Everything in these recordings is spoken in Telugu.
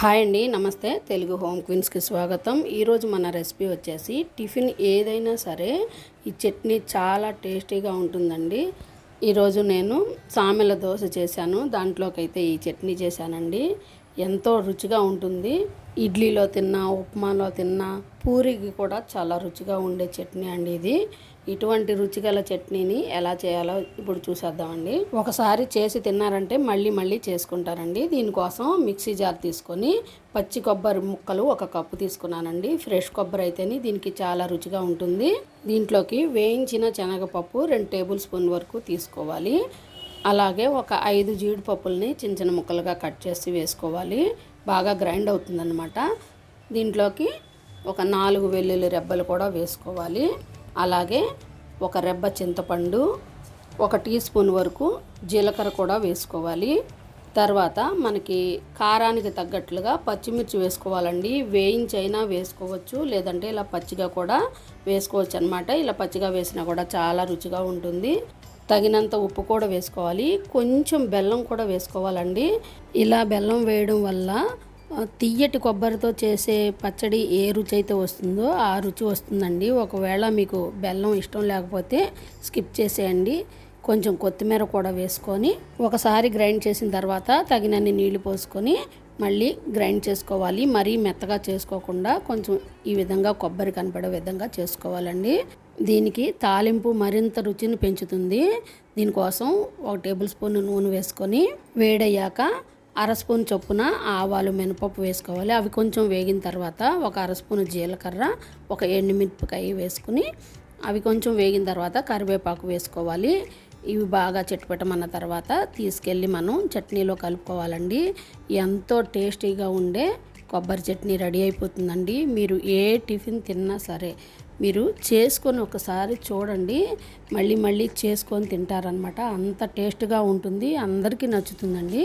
హాయ్ అండి, నమస్తే. తెలుగు హోమ్ క్వీన్స్కి స్వాగతం. ఈరోజు మన రెసిపీ వచ్చేసి టిఫిన్ ఏదైనా సరే ఈ చట్నీ చాలా టేస్టీగా ఉంటుందండి. ఈరోజు నేను సామెల దోశ చేశాను, దాంట్లోకి అయితే ఈ చట్నీ చేశానండి. ఎంతో రుచిగా ఉంటుంది. ఇడ్లీలో తిన్నా, ఉప్మాలో తిన్నా, పూరికి కూడా చాలా రుచిగా ఉండే చట్నీ అండి ఇది. ఇటువంటి రుచిగల చట్నీని ఎలా చేయాలో ఇప్పుడు చూసేద్దామండి. ఒకసారి చేసి తిన్నారంటే మళ్ళీ మళ్ళీ చేసుకుంటారండి. దీనికోసం మిక్సీ జార్ తీసుకొని పచ్చి కొబ్బరి ముక్కలు 1 కప్పు తీసుకున్నానండి. ఫ్రెష్ కొబ్బరి అయితేనే దీనికి చాలా రుచిగా ఉంటుంది. దీంట్లోకి వేయించిన శనగపప్పు 2 టేబుల్ స్పూన్ వరకు తీసుకోవాలి. అలాగే ఒక 5 జీడిపప్పుల్ని చిన్న చిన్న ముక్కలుగా కట్ చేసి వేసుకోవాలి. బాగా గ్రైండ్ అవుతుందన్నమాట. దీంట్లోకి ఒక 4 వెల్లుల్లి రెబ్బలు కూడా వేసుకోవాలి. అలాగే ఒక రెబ్బ చింతపండు, 1 టీ స్పూన్ వరకు జీలకర్ర కూడా వేసుకోవాలి. తర్వాత మనకి కారానికి తగ్గట్లుగా పచ్చిమిర్చి వేసుకోవాలండి. వేయించైనా వేసుకోవచ్చు, లేదంటే ఇలా పచ్చిగా కూడా వేసుకోవచ్చు అన్నమాట. ఇలా పచ్చిగా వేసినా కూడా చాలా రుచిగా ఉంటుంది. తగినంత ఉప్పు కూడా వేసుకోవాలి. కొంచెం బెల్లం కూడా వేసుకోవాలండి. ఇలా బెల్లం వేయడం వల్ల తియ్యటి కొబ్బరితో చేసే పచ్చడి ఏ రుచి అయితే వస్తుందో ఆ రుచి వస్తుందండి. ఒకవేళ మీకు బెల్లం ఇష్టం లేకపోతే స్కిప్ చేసేయండి. కొంచెం కొత్తిమీర కూడా వేసుకొని ఒకసారి గ్రైండ్ చేసిన తర్వాత తగినన్ని నీళ్లు పోసుకొని మళ్ళీ గ్రైండ్ చేసుకోవాలి. మరీ మెత్తగా చేసుకోకుండా కొంచెం ఈ విధంగా కొబ్బరి కనపడే విధంగా చేసుకోవాలండి. దీనికి తాలింపు మరింత రుచిని పెంచుతుంది. దీనికోసం 1 టేబుల్ స్పూన్ నూనె వేసుకొని వేడయ్యాక 1/2 స్పూన్ చొప్పున ఆవాలు, మినపప్పు వేసుకోవాలి. అవి కొంచెం వేగిన తర్వాత 1/2 స్పూన్ జీలకర్ర, 1 ఎండుమిరపకాయ వేసుకుని అవి కొంచెం వేగిన తర్వాత కరివేపాకు వేసుకోవాలి. ఇవి బాగా చిటపటమన్న తర్వాత తీసుకెళ్ళి మనం చట్నీలో కలుపుకోవాలండి. ఎంతో టేస్టీగా ఉండే కొబ్బరి చట్నీ రెడీ అయిపోతుందండి. మీరు ఏ టిఫిన్ తిన్నా సరే మీరు చేసుకొని ఒకసారి చూడండి, మళ్ళీ మళ్ళీ చేసుకొని తింటారనమాట. అంత టేస్ట్గా ఉంటుంది, అందరికీ నచ్చుతుందండి.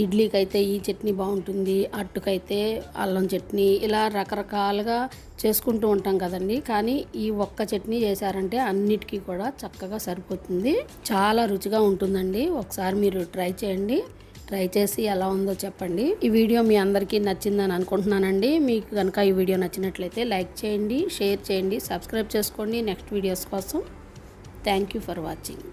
ఇడ్లీకి అయితే ఈ చట్నీ బాగుంటుంది, అట్టుకైతే అల్లం చట్నీ, ఇలా రకరకాలుగా చేసుకుంటూ ఉంటాం కదండి. కానీ ఈ ఒక్క చట్నీ చేశారంటే అన్నిటికీ కూడా చక్కగా సరిపోతుంది. చాలా రుచిగా ఉంటుందండి. ఒకసారి మీరు ట్రై చేయండి. ట్రై చేసి ఎలా ఉందో చెప్పండి. ఈ వీడియో మీ అందరికీ నచ్చిందని అనుకుంటున్నానండి. మీకు కనుక ఈ వీడియో నచ్చినట్లయితే లైక్ చేయండి, షేర్ చేయండి, సబ్స్క్రైబ్ చేసుకోండి నెక్స్ట్ వీడియోస్ కోసం. Thank you for watching.